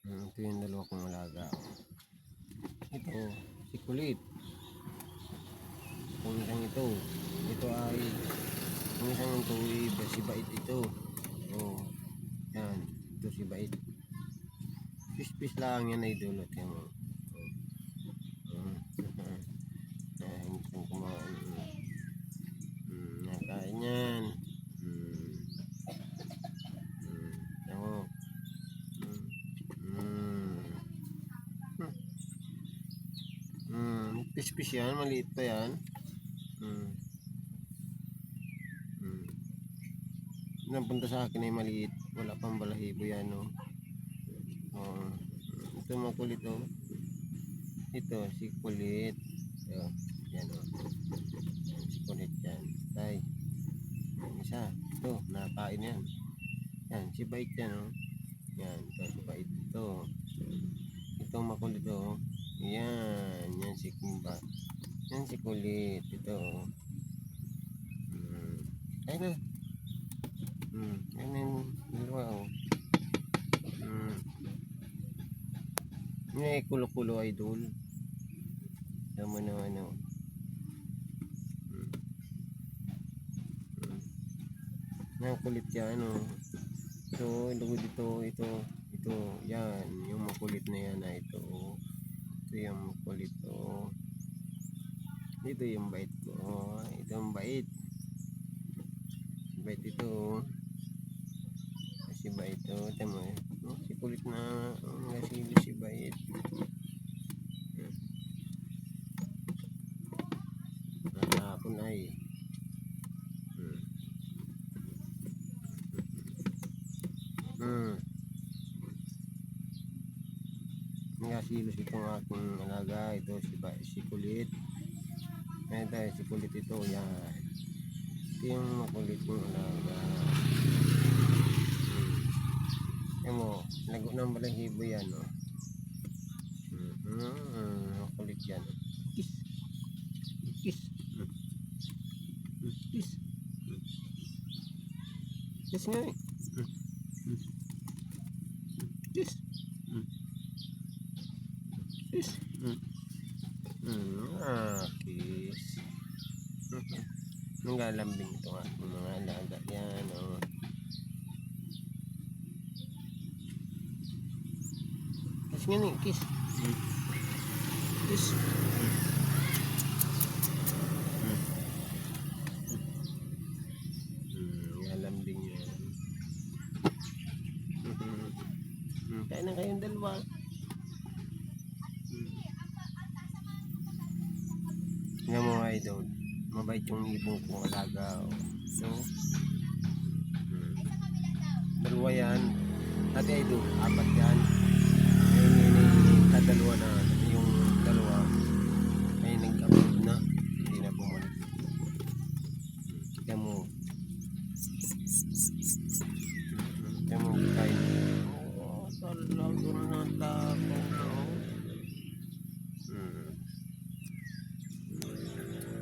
Ito yung dalawa kong alaga. Ito, si Kulit. Kung isang ito. Ito ay, kung isang ito ay si Bait ito. Oh, yan. Ito si Bait. Pis-pis lang yan ay dulot. Yan mo. Hindi kumain. Nakain yan. Ako. Pis-pis yan. Maliit pa yan. Napunta sa akin ay maliit. Wala pang balahibo yan. No? Oh. Ito makulit. Oh. Ito si Kulit. Oh. Yan. Oh. Si Kulit yan. Tay. Isa. Ito. Nakain yan. Yan. Si Bait yan. Oh. Yan. Ito si Bait. Ito. Ito makulit. Oh. Yan. Yan si Kumba. Yan si Kulit. Ito. Ay na. Yan yung dalawa. Oh. Yan ay kulo-kulo idol. Tama na ano. Yan kulit yan. Oh. Ito. Ito. Yan. Yung makulit na yan. Ito. Ito yung makulit. Oh. Ito yung Bait ko. Oh. Ito yung Bait. Bait ito. Si Bait ito. Tama eh. Si Kulit na. Nasili si Bait. Nakapon ay. Nasilos itong aking alaga. Ito si Kulit. Ito si Kulit ito. Yan. Ito yung makulit ng alaga. Yan mo. Lago ng balahibo yan. Oh. Makulit yan. Kiss. Kiss. Kiss. Kiss nga eh. Kiss. Kiss. Kiss. Nanggalambing ito nga. Mga alaga yan. Oh. Kiss nga ni. Kiss. Kiss. Nanggalambing yan. Kaya na kayong dalawa. Nga mo idol. Mabait yung ibong kong alaga. So, dalawa yan. Dati idol, 4 yan. Ngayon kadalawa na. Yung dalawa ay nag-upload na. Hindi na bumalik. Kaya mo. Kaya mo kain. Talaga na tapos.